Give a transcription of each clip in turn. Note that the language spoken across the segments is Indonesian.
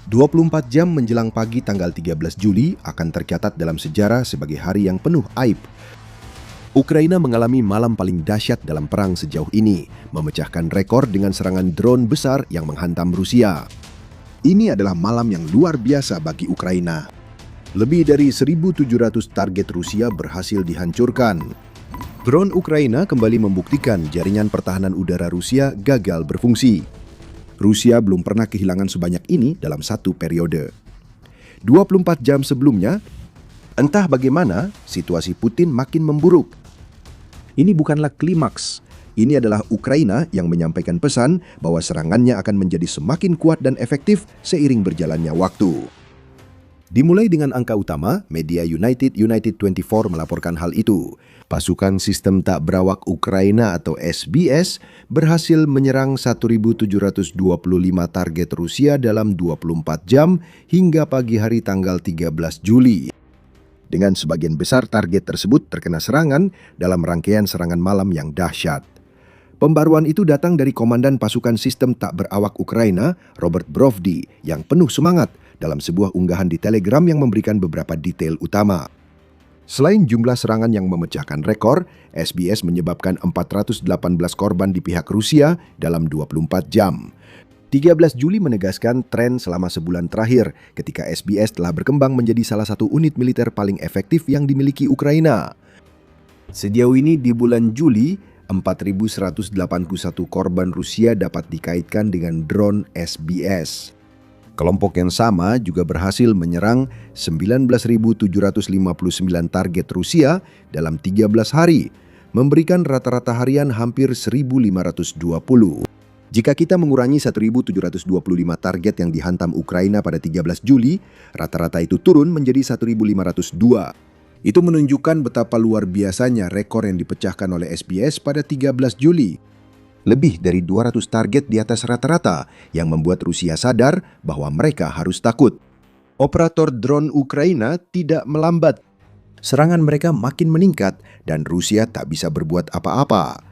24 jam menjelang pagi tanggal 13 Juli akan tercatat dalam sejarah sebagai hari yang penuh aib. Ukraina mengalami malam paling dahsyat dalam perang sejauh ini, memecahkan rekor dengan serangan drone besar yang menghantam Rusia. Ini adalah malam yang luar biasa bagi Ukraina. Lebih dari 1.700 target Rusia berhasil dihancurkan. Drone Ukraina kembali membuktikan jaringan pertahanan udara Rusia gagal berfungsi. Rusia belum pernah kehilangan sebanyak ini dalam satu periode. 24 jam sebelumnya, entah bagaimana, situasi Putin makin memburuk. Ini bukanlah klimaks. Ini adalah Ukraina yang menyampaikan pesan bahwa serangannya akan menjadi semakin kuat dan efektif seiring berjalannya waktu. Dimulai dengan angka utama, media United 24 melaporkan hal itu. Pasukan Sistem Tak Berawak Ukraina atau SBS berhasil menyerang 1.725 target Rusia dalam 24 jam hingga pagi hari tanggal 13 Juli. Dengan sebagian besar target tersebut terkena serangan dalam rangkaian serangan malam yang dahsyat. Pembaruan itu datang dari Komandan Pasukan Sistem Tak Berawak Ukraina, Robert Brovdi, yang penuh semangat dalam sebuah unggahan di Telegram yang memberikan beberapa detail utama. Selain jumlah serangan yang memecahkan rekor, SBS menyebabkan 418 korban di pihak Rusia dalam 24 jam. 13 Juli menegaskan tren selama sebulan terakhir ketika SBS telah berkembang menjadi salah satu unit militer paling efektif yang dimiliki Ukraina. Sejauh ini di bulan Juli, 4.181 korban Rusia dapat dikaitkan dengan drone SBS. Kelompok yang sama juga berhasil menyerang 19.759 target Rusia dalam 13 hari, memberikan rata-rata harian hampir 1.520. Jika kita mengurangi 1.725 target yang dihantam Ukraina pada 13 Juli, rata-rata itu turun menjadi 1.502. Itu menunjukkan betapa luar biasanya rekor yang dipecahkan oleh SBS pada 13 Juli. Lebih dari 200 target di atas rata-rata yang membuat Rusia sadar bahwa mereka harus takut. Operator drone Ukraina tidak melambat. Serangan mereka makin meningkat dan Rusia tak bisa berbuat apa-apa.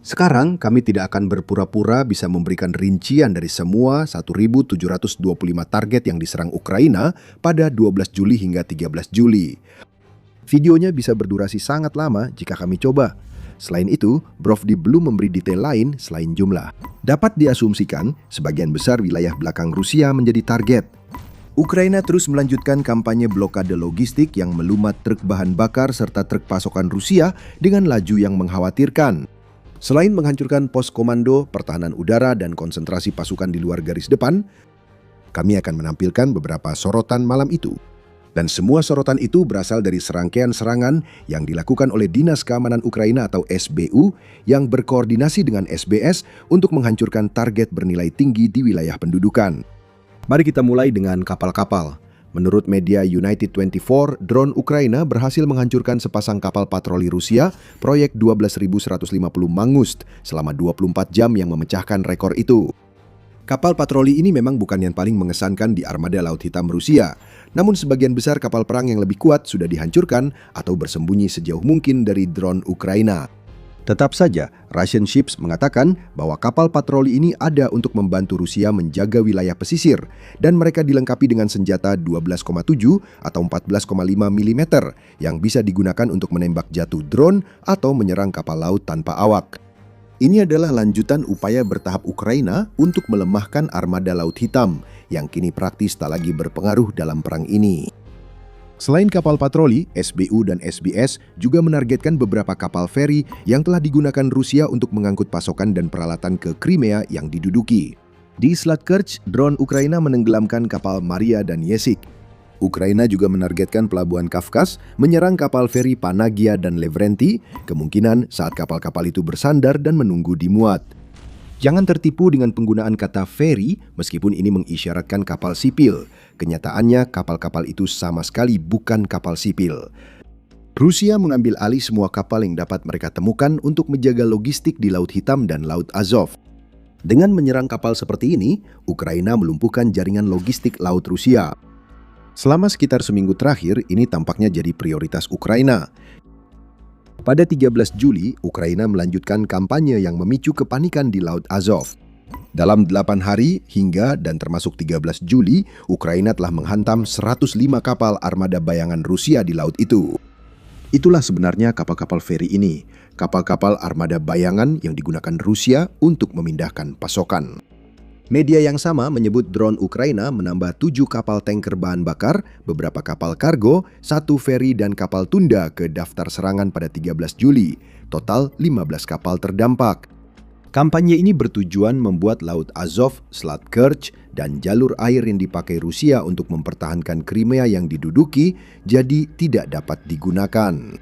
Sekarang kami tidak akan berpura-pura bisa memberikan rincian dari semua 1.725 target yang diserang Ukraina pada 12 Juli hingga 13 Juli. Videonya bisa berdurasi sangat lama jika kami coba. Selain itu, Brovdi belum memberi detail lain selain jumlah. Dapat diasumsikan, sebagian besar wilayah belakang Rusia menjadi target. Ukraina terus melanjutkan kampanye blokade logistik yang melumat truk bahan bakar serta truk pasokan Rusia dengan laju yang mengkhawatirkan. Selain menghancurkan pos komando, pertahanan udara, dan konsentrasi pasukan di luar garis depan, kami akan menampilkan beberapa sorotan malam itu. Dan semua sorotan itu berasal dari serangkaian serangan yang dilakukan oleh Dinas Keamanan Ukraina atau SBU yang berkoordinasi dengan SBS untuk menghancurkan target bernilai tinggi di wilayah pendudukan. Mari kita mulai dengan kapal-kapal. Menurut media United 24, drone Ukraina berhasil menghancurkan sepasang kapal patroli Rusia, proyek 12.150 Mangust, selama 24 jam yang memecahkan rekor itu. Kapal patroli ini memang bukan yang paling mengesankan di armada Laut Hitam Rusia, namun sebagian besar kapal perang yang lebih kuat sudah dihancurkan atau bersembunyi sejauh mungkin dari drone Ukraina. Tetap saja, Russian Ships mengatakan bahwa kapal patroli ini ada untuk membantu Rusia menjaga wilayah pesisir dan mereka dilengkapi dengan senjata 12,7 atau 14,5 mm yang bisa digunakan untuk menembak jatuh drone atau menyerang kapal laut tanpa awak. Ini adalah lanjutan upaya bertahap Ukraina untuk melemahkan armada Laut Hitam yang kini praktis tak lagi berpengaruh dalam perang ini. Selain kapal patroli, SBU dan SBS juga menargetkan beberapa kapal feri yang telah digunakan Rusia untuk mengangkut pasokan dan peralatan ke Crimea yang diduduki. Di Selat Kerch, drone Ukraina menenggelamkan kapal Maria dan Yesik. Ukraina juga menargetkan pelabuhan Kafkas, menyerang kapal feri Panagia dan Levrenti, kemungkinan saat kapal-kapal itu bersandar dan menunggu dimuat. Jangan tertipu dengan penggunaan kata feri, meskipun ini mengisyaratkan kapal sipil. Kenyataannya, kapal-kapal itu sama sekali bukan kapal sipil. Rusia mengambil alih semua kapal yang dapat mereka temukan untuk menjaga logistik di Laut Hitam dan Laut Azov. Dengan menyerang kapal seperti ini, Ukraina melumpuhkan jaringan logistik laut Rusia. Selama sekitar seminggu terakhir, ini tampaknya jadi prioritas Ukraina. Pada 13 Juli, Ukraina melanjutkan kampanye yang memicu kepanikan di Laut Azov. Dalam 8 hari hingga dan termasuk 13 Juli, Ukraina telah menghantam 105 kapal armada bayangan Rusia di laut itu. Itulah sebenarnya kapal-kapal feri ini, kapal-kapal armada bayangan yang digunakan Rusia untuk memindahkan pasokan. Media yang sama menyebut drone Ukraina menambah 7 kapal tanker bahan bakar, beberapa kapal kargo, 1 feri dan kapal tunda ke daftar serangan pada 13 Juli. Total 15 kapal terdampak. Kampanye ini bertujuan membuat Laut Azov, Selat Kerch, dan jalur air yang dipakai Rusia untuk mempertahankan Crimea yang diduduki jadi tidak dapat digunakan.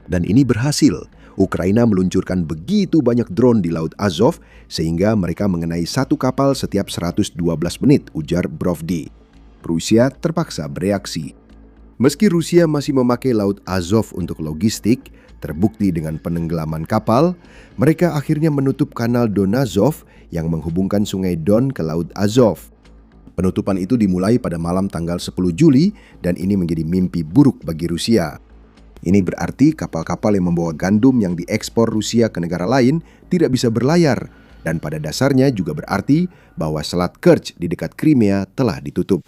Dan ini berhasil. Ukraina meluncurkan begitu banyak drone di Laut Azov sehingga mereka mengenai 1 kapal setiap 112 menit, ujar Brovdi. Rusia terpaksa bereaksi. Meski Rusia masih memakai Laut Azov untuk logistik, terbukti dengan penenggelaman kapal, mereka akhirnya menutup kanal Donazov yang menghubungkan sungai Don ke Laut Azov. Penutupan itu dimulai pada malam tanggal 10 Juli dan ini menjadi mimpi buruk bagi Rusia. Ini berarti kapal-kapal yang membawa gandum yang diekspor Rusia ke negara lain tidak bisa berlayar dan pada dasarnya juga berarti bahwa Selat Kerch di dekat Crimea telah ditutup.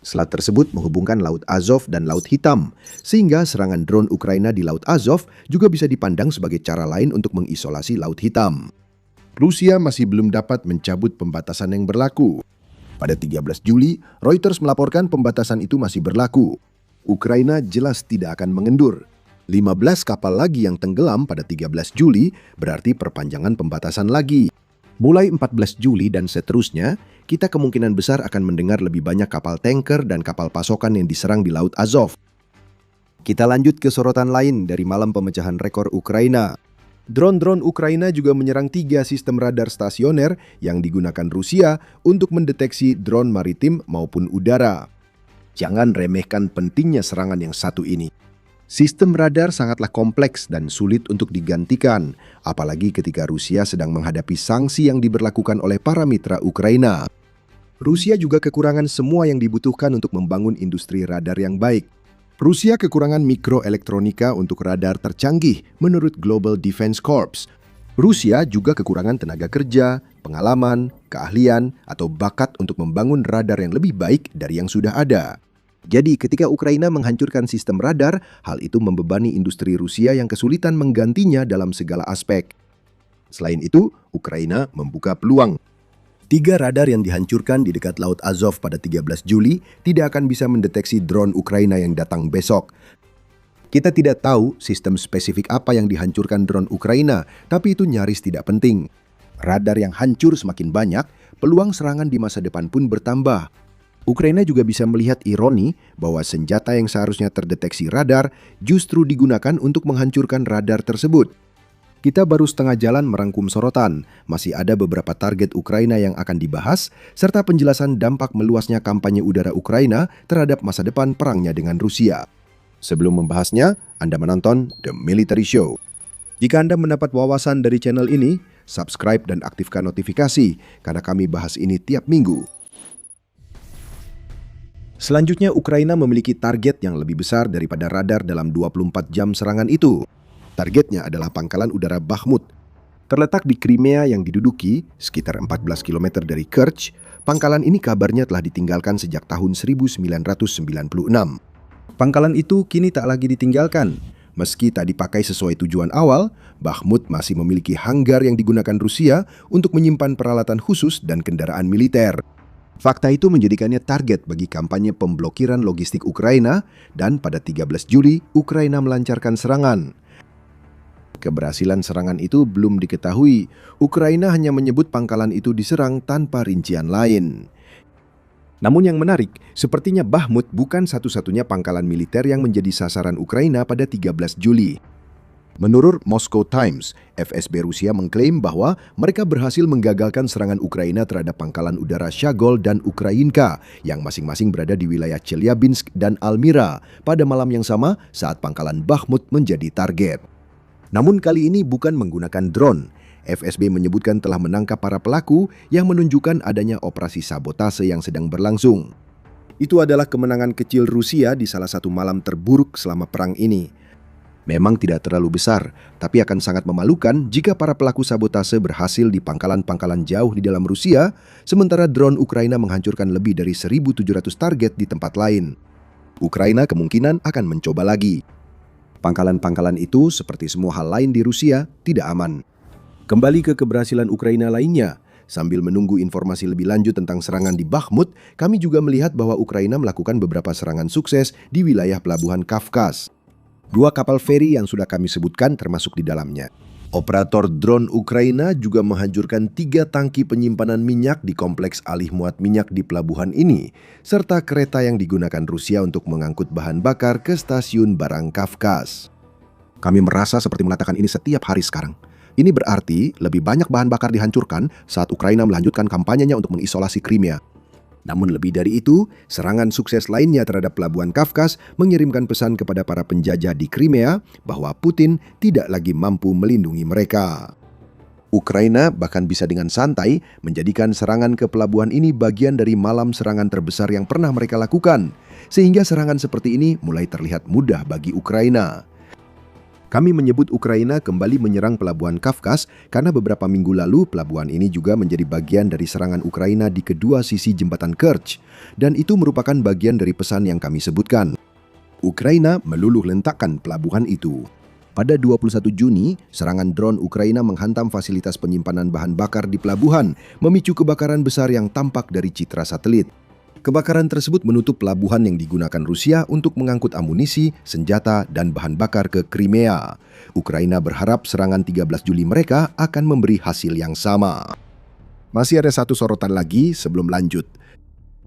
Selat tersebut menghubungkan Laut Azov dan Laut Hitam, sehingga serangan drone Ukraina di Laut Azov juga bisa dipandang sebagai cara lain untuk mengisolasi Laut Hitam. Rusia masih belum dapat mencabut pembatasan yang berlaku. Pada 13 Juli, Reuters melaporkan pembatasan itu masih berlaku. Ukraina jelas tidak akan mengendur. 15 kapal lagi yang tenggelam pada 13 Juli berarti perpanjangan pembatasan lagi. Mulai 14 Juli dan seterusnya, kita kemungkinan besar akan mendengar lebih banyak kapal tanker dan kapal pasokan yang diserang di Laut Azov. Kita lanjut ke sorotan lain dari malam pemecahan rekor Ukraina. Drone-drone Ukraina juga menyerang 3 sistem radar stasioner yang digunakan Rusia untuk mendeteksi drone maritim maupun udara. Jangan remehkan pentingnya serangan yang satu ini. Sistem radar sangatlah kompleks dan sulit untuk digantikan, apalagi ketika Rusia sedang menghadapi sanksi yang diberlakukan oleh para mitra Ukraina. Rusia juga kekurangan semua yang dibutuhkan untuk membangun industri radar yang baik. Rusia kekurangan mikroelektronika untuk radar tercanggih menurut Global Defense Corps. Rusia juga kekurangan tenaga kerja, pengalaman, keahlian, atau bakat untuk membangun radar yang lebih baik dari yang sudah ada. Jadi ketika Ukraina menghancurkan sistem radar, hal itu membebani industri Rusia yang kesulitan menggantinya dalam segala aspek. Selain itu, Ukraina membuka peluang. 3 radar yang dihancurkan di dekat Laut Azov pada 13 Juli tidak akan bisa mendeteksi drone Ukraina yang datang besok. Kita tidak tahu sistem spesifik apa yang dihancurkan drone Ukraina, tapi itu nyaris tidak penting. Radar yang hancur semakin banyak, peluang serangan di masa depan pun bertambah. Ukraina juga bisa melihat ironi bahwa senjata yang seharusnya terdeteksi radar justru digunakan untuk menghancurkan radar tersebut. Kita baru setengah jalan merangkum sorotan, masih ada beberapa target Ukraina yang akan dibahas, serta penjelasan dampak meluasnya kampanye udara Ukraina terhadap masa depan perangnya dengan Rusia. Sebelum membahasnya, Anda menonton The Military Show. Jika Anda mendapat wawasan dari channel ini, subscribe dan aktifkan notifikasi, karena kami bahas ini tiap minggu. Selanjutnya, Ukraina memiliki target yang lebih besar daripada radar dalam 24 jam serangan itu. Targetnya adalah pangkalan udara Bakhmut. Terletak di Crimea yang diduduki, sekitar 14 km dari Kerch, pangkalan ini kabarnya telah ditinggalkan sejak tahun 1996. Pangkalan itu kini tak lagi ditinggalkan. Meski tak dipakai sesuai tujuan awal, Bakhmut masih memiliki hanggar yang digunakan Rusia untuk menyimpan peralatan khusus dan kendaraan militer. Fakta itu menjadikannya target bagi kampanye pemblokiran logistik Ukraina dan pada 13 Juli, Ukraina melancarkan serangan. Keberhasilan serangan itu belum diketahui. Ukraina hanya menyebut pangkalan itu diserang tanpa rincian lain. Namun yang menarik, sepertinya Bakhmut bukan satu-satunya pangkalan militer yang menjadi sasaran Ukraina pada 13 Juli. Menurut Moscow Times, FSB Rusia mengklaim bahwa mereka berhasil menggagalkan serangan Ukraina terhadap pangkalan udara Shagol dan Ukrainka yang masing-masing berada di wilayah Chelyabinsk dan Almira pada malam yang sama saat pangkalan Bakhmut menjadi target. Namun kali ini bukan menggunakan drone. FSB menyebutkan telah menangkap para pelaku yang menunjukkan adanya operasi sabotase yang sedang berlangsung. Itu adalah kemenangan kecil Rusia di salah satu malam terburuk selama perang ini. memang tidak terlalu besar, tapi akan sangat memalukan jika para pelaku sabotase berhasil di pangkalan-pangkalan jauh di dalam Rusia, sementara drone Ukraina menghancurkan lebih dari 1.700 target di tempat lain. Ukraina kemungkinan akan mencoba lagi. Pangkalan-pangkalan itu, seperti semua hal lain di Rusia, tidak aman. Kembali ke keberhasilan Ukraina lainnya. Sambil menunggu informasi lebih lanjut tentang serangan di Bakhmut, kami juga melihat bahwa Ukraina melakukan beberapa serangan sukses di wilayah pelabuhan Kafkas. 2 kapal feri yang sudah kami sebutkan termasuk di dalamnya. Operator drone Ukraina juga menghancurkan 3 tangki penyimpanan minyak di kompleks alih muat minyak di pelabuhan ini, serta kereta yang digunakan Rusia untuk mengangkut bahan bakar ke stasiun barang Kafkas. Kami merasa seperti mengatakan ini setiap hari sekarang. Ini berarti lebih banyak bahan bakar dihancurkan saat Ukraina melanjutkan kampanyenya untuk mengisolasi Crimea. Namun lebih dari itu, serangan sukses lainnya terhadap pelabuhan Kafkas mengirimkan pesan kepada para penjajah di Crimea bahwa Putin tidak lagi mampu melindungi mereka. Ukraina bahkan bisa dengan santai menjadikan serangan ke pelabuhan ini bagian dari malam serangan terbesar yang pernah mereka lakukan, sehingga serangan seperti ini mulai terlihat mudah bagi Ukraina. Kami menyebut Ukraina kembali menyerang pelabuhan Kafkas karena beberapa minggu lalu pelabuhan ini juga menjadi bagian dari serangan Ukraina di kedua sisi jembatan Kerch, dan itu merupakan bagian dari pesan yang kami sebutkan. Ukraina meluluh lentakkan pelabuhan itu. Pada 21 Juni, serangan drone Ukraina menghantam fasilitas penyimpanan bahan bakar di pelabuhan, memicu kebakaran besar yang tampak dari citra satelit. Kebakaran tersebut menutup pelabuhan yang digunakan Rusia untuk mengangkut amunisi, senjata, dan bahan bakar ke Crimea. Ukraina berharap serangan 13 Juli mereka akan memberi hasil yang sama. Masih ada satu sorotan lagi sebelum lanjut.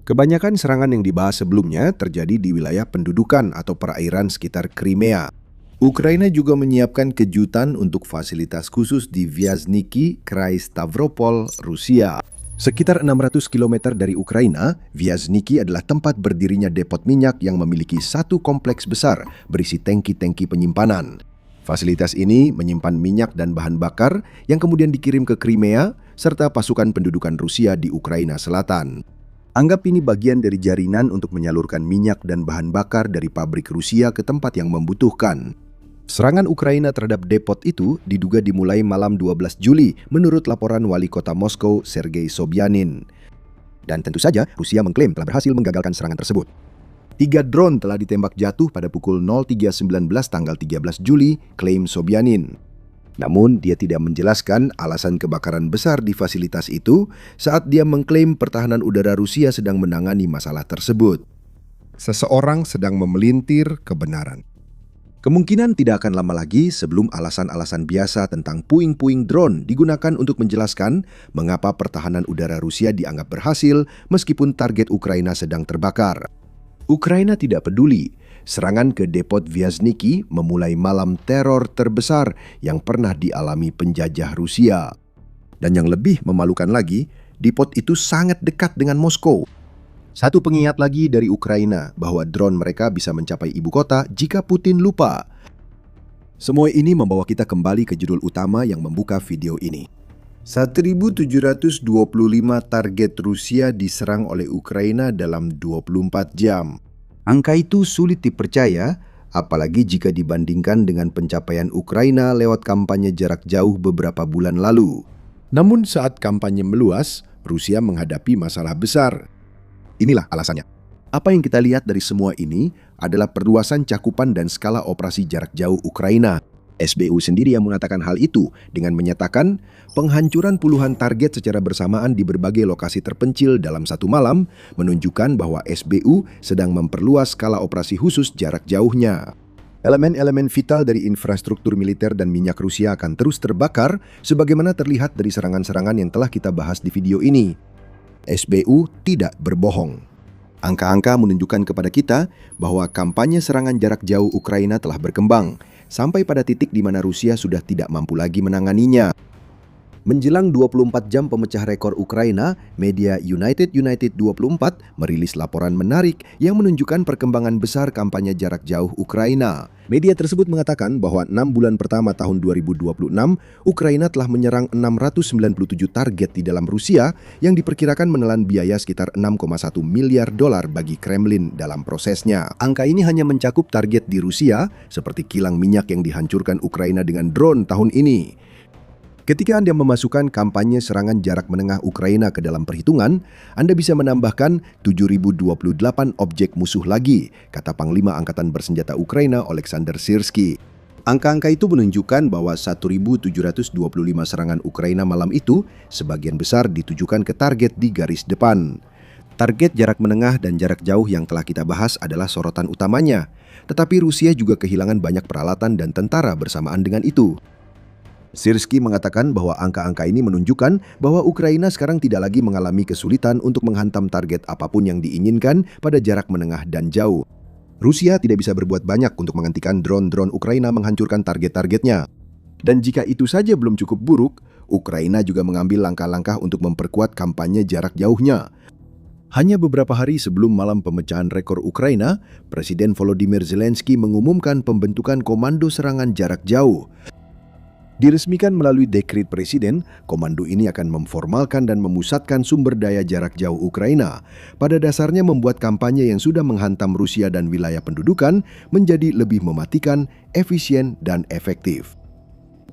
Kebanyakan serangan yang dibahas sebelumnya terjadi di wilayah pendudukan atau perairan sekitar Crimea. Ukraina juga menyiapkan kejutan untuk fasilitas khusus di Vyazniki, Krai Stavropol, Rusia. Sekitar 600 km dari Ukraina, Vyazniki adalah tempat berdirinya depot minyak yang memiliki satu kompleks besar berisi tangki-tangki penyimpanan. Fasilitas ini menyimpan minyak dan bahan bakar yang kemudian dikirim ke Crimea serta pasukan pendudukan Rusia di Ukraina Selatan. Anggap ini bagian dari jaringan untuk menyalurkan minyak dan bahan bakar dari pabrik Rusia ke tempat yang membutuhkan. Serangan Ukraina terhadap depot itu diduga dimulai malam 12 Juli menurut laporan wali kota Moskow, Sergei Sobyanin. Dan tentu saja Rusia mengklaim telah berhasil menggagalkan serangan tersebut. 3 drone telah ditembak jatuh pada pukul 03.19 tanggal 13 Juli, klaim Sobyanin. Namun dia tidak menjelaskan alasan kebakaran besar di fasilitas itu saat dia mengklaim pertahanan udara Rusia sedang menangani masalah tersebut. Seseorang sedang memelintir kebenaran. Kemungkinan tidak akan lama lagi sebelum alasan-alasan biasa tentang puing-puing drone digunakan untuk menjelaskan mengapa pertahanan udara Rusia dianggap berhasil meskipun target Ukraina sedang terbakar. Ukraina tidak peduli. Serangan ke depot Vyazniki memulai malam teror terbesar yang pernah dialami penjajah Rusia. Dan yang lebih memalukan lagi, depot itu sangat dekat dengan Moskow. Satu pengingat lagi dari Ukraina bahwa drone mereka bisa mencapai ibu kota jika Putin lupa. Semua ini membawa kita kembali ke judul utama yang membuka video ini. 1.725 target Rusia diserang oleh Ukraina dalam 24 jam. Angka itu sulit dipercaya, apalagi jika dibandingkan dengan pencapaian Ukraina lewat kampanye jarak jauh beberapa bulan lalu. Namun saat kampanye meluas, Rusia menghadapi masalah besar. Inilah alasannya. Apa yang kita lihat dari semua ini adalah perluasan cakupan dan skala operasi jarak jauh Ukraina. SBU sendiri yang mengatakan hal itu dengan menyatakan penghancuran puluhan target secara bersamaan di berbagai lokasi terpencil dalam satu malam menunjukkan bahwa SBU sedang memperluas skala operasi khusus jarak jauhnya. Elemen-elemen vital dari infrastruktur militer dan minyak Rusia akan terus terbakar sebagaimana terlihat dari serangan-serangan yang telah kita bahas di video ini. SBU tidak berbohong. Angka-angka menunjukkan kepada kita bahwa kampanye serangan jarak jauh Ukraina telah berkembang sampai pada titik di mana Rusia sudah tidak mampu lagi menanganinya. Menjelang 24 jam pemecah rekor Ukraina, media United 24 merilis laporan menarik yang menunjukkan perkembangan besar kampanye jarak jauh Ukraina. Media tersebut mengatakan bahwa 6 bulan pertama tahun 2026, Ukraina telah menyerang 697 target di dalam Rusia yang diperkirakan menelan biaya sekitar 6,1 miliar dolar bagi Kremlin dalam prosesnya. Angka ini hanya mencakup target di Rusia, seperti kilang minyak yang dihancurkan Ukraina dengan drone tahun ini. Ketika Anda memasukkan kampanye serangan jarak menengah Ukraina ke dalam perhitungan, Anda bisa menambahkan 7.028 objek musuh lagi, kata Panglima Angkatan Bersenjata Ukraina Oleksandr Syrskyi. Angka-angka itu menunjukkan bahwa 1.725 serangan Ukraina malam itu sebagian besar ditujukan ke target di garis depan. Target jarak menengah dan jarak jauh yang telah kita bahas adalah sorotan utamanya, tetapi Rusia juga kehilangan banyak peralatan dan tentara bersamaan dengan itu. Syrskyi mengatakan bahwa angka-angka ini menunjukkan bahwa Ukraina sekarang tidak lagi mengalami kesulitan untuk menghantam target apapun yang diinginkan pada jarak menengah dan jauh. Rusia tidak bisa berbuat banyak untuk menghentikan drone-drone Ukraina menghancurkan target-targetnya. Dan jika itu saja belum cukup buruk, Ukraina juga mengambil langkah-langkah untuk memperkuat kampanye jarak jauhnya. Hanya beberapa hari sebelum malam pemecahan rekor Ukraina, Presiden Volodymyr Zelensky mengumumkan pembentukan Komando Serangan Jarak Jauh. Diresmikan melalui dekret presiden, komando ini akan memformalkan dan memusatkan sumber daya jarak jauh Ukraina. Pada dasarnya membuat kampanye yang sudah menghantam Rusia dan wilayah pendudukan menjadi lebih mematikan, efisien, dan efektif.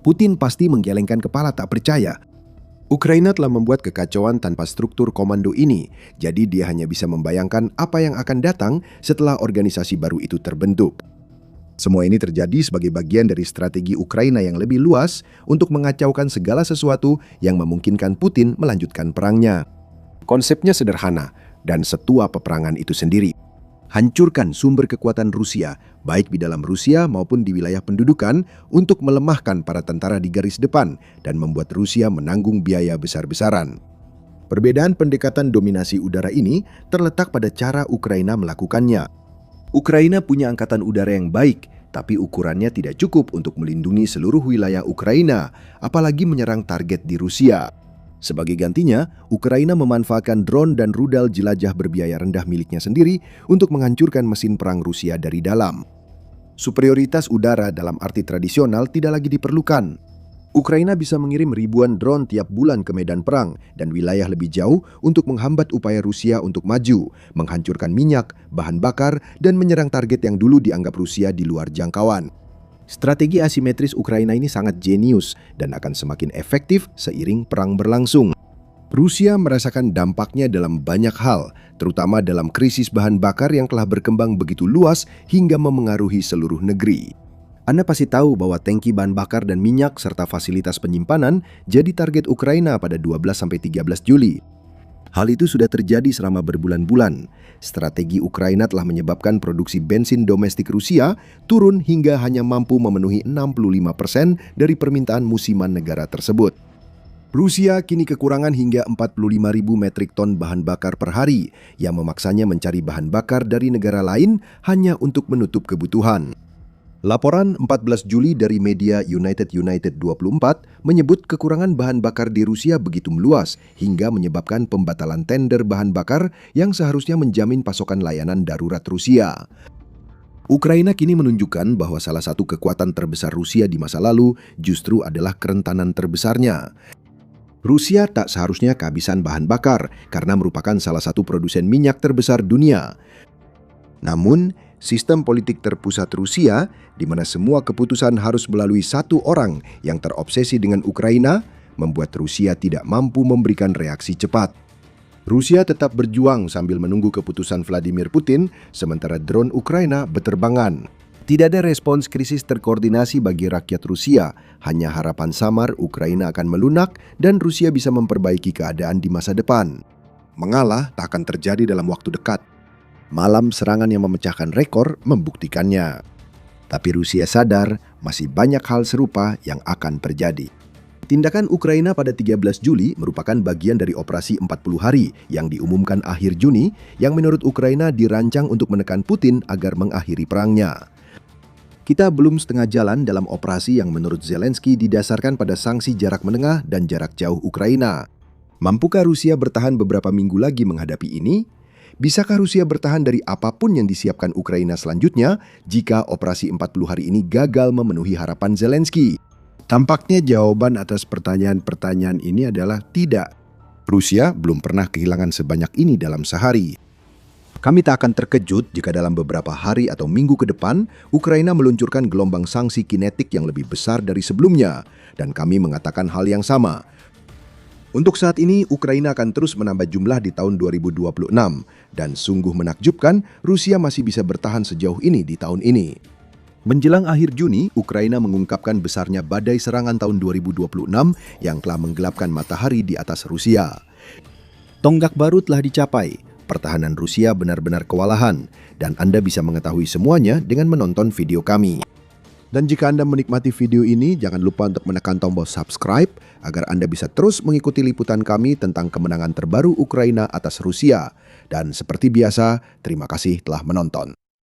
Putin pasti menggelengkan kepala tak percaya. Ukraina telah membuat kekacauan tanpa struktur komando ini, jadi dia hanya bisa membayangkan apa yang akan datang setelah organisasi baru itu terbentuk. Semua ini terjadi sebagai bagian dari strategi Ukraina yang lebih luas untuk mengacaukan segala sesuatu yang memungkinkan Putin melanjutkan perangnya. Konsepnya sederhana dan setua peperangan itu sendiri. Hancurkan sumber kekuatan Rusia, baik di dalam Rusia maupun di wilayah pendudukan, untuk melemahkan para tentara di garis depan dan membuat Rusia menanggung biaya besar-besaran. Perbedaan pendekatan dominasi udara ini terletak pada cara Ukraina melakukannya. Ukraina punya angkatan udara yang baik, tapi ukurannya tidak cukup untuk melindungi seluruh wilayah Ukraina, apalagi menyerang target di Rusia. Sebagai gantinya, Ukraina memanfaatkan drone dan rudal jelajah berbiaya rendah miliknya sendiri untuk menghancurkan mesin perang Rusia dari dalam. Superioritas udara dalam arti tradisional tidak lagi diperlukan. Ukraina bisa mengirim ribuan drone tiap bulan ke medan perang dan wilayah lebih jauh untuk menghambat upaya Rusia untuk maju, menghancurkan minyak, bahan bakar, dan menyerang target yang dulu dianggap Rusia di luar jangkauan. Strategi asimetris Ukraina ini sangat jenius dan akan semakin efektif seiring perang berlangsung. Rusia merasakan dampaknya dalam banyak hal, terutama dalam krisis bahan bakar yang telah berkembang begitu luas hingga memengaruhi seluruh negeri. Anda pasti tahu bahwa tangki bahan bakar dan minyak serta fasilitas penyimpanan jadi target Ukraina pada 12-13 Juli. Hal itu sudah terjadi selama berbulan-bulan. Strategi Ukraina telah menyebabkan produksi bensin domestik Rusia turun hingga hanya mampu memenuhi 65% dari permintaan musiman negara tersebut. Rusia kini kekurangan hingga 45.000 metrik ton bahan bakar per hari, yang memaksanya mencari bahan bakar dari negara lain hanya untuk menutup kebutuhan. Laporan 14 Juli dari media United 24 menyebut kekurangan bahan bakar di Rusia begitu meluas hingga menyebabkan pembatalan tender bahan bakar yang seharusnya menjamin pasokan layanan darurat Rusia. Ukraina kini menunjukkan bahwa salah satu kekuatan terbesar Rusia di masa lalu justru adalah kerentanan terbesarnya. Rusia tak seharusnya kehabisan bahan bakar karena merupakan salah satu produsen minyak terbesar dunia. Namun, sistem politik terpusat Rusia, di mana semua keputusan harus melalui satu orang yang terobsesi dengan Ukraina, membuat Rusia tidak mampu memberikan reaksi cepat. Rusia tetap berjuang sambil menunggu keputusan Vladimir Putin, sementara drone Ukraina berterbangan. Tidak ada respons krisis terkoordinasi bagi rakyat Rusia, hanya harapan samar Ukraina akan melunak dan Rusia bisa memperbaiki keadaan di masa depan. Mengalah tak akan terjadi dalam waktu dekat. Malam serangan yang memecahkan rekor membuktikannya. Tapi Rusia sadar masih banyak hal serupa yang akan terjadi. Tindakan Ukraina pada 13 Juli merupakan bagian dari operasi 40 hari yang diumumkan akhir Juni yang menurut Ukraina dirancang untuk menekan Putin agar mengakhiri perangnya. Kita belum setengah jalan dalam operasi yang menurut Zelensky didasarkan pada sanksi jarak menengah dan jarak jauh Ukraina. Mampukah Rusia bertahan beberapa minggu lagi menghadapi ini? Bisakah Rusia bertahan dari apapun yang disiapkan Ukraina selanjutnya jika operasi 40 hari ini gagal memenuhi harapan Zelensky? Tampaknya jawaban atas pertanyaan-pertanyaan ini adalah tidak. Rusia belum pernah kehilangan sebanyak ini dalam sehari. Kami tak akan terkejut jika dalam beberapa hari atau minggu ke depan, Ukraina meluncurkan gelombang sanksi kinetik yang lebih besar dari sebelumnya, dan kami mengatakan hal yang sama. Untuk saat ini, Ukraina akan terus menambah jumlah di tahun 2026, dan sungguh menakjubkan Rusia masih bisa bertahan sejauh ini di tahun ini. Menjelang akhir Juni, Ukraina mengungkapkan besarnya badai serangan tahun 2026 yang telah menggelapkan matahari di atas Rusia. Tonggak baru telah dicapai. Pertahanan Rusia benar-benar kewalahan, dan Anda bisa mengetahui semuanya dengan menonton video kami. Dan jika Anda menikmati video ini, jangan lupa untuk menekan tombol subscribe agar Anda bisa terus mengikuti liputan kami tentang kemenangan terbaru Ukraina atas Rusia. Dan seperti biasa, terima kasih telah menonton.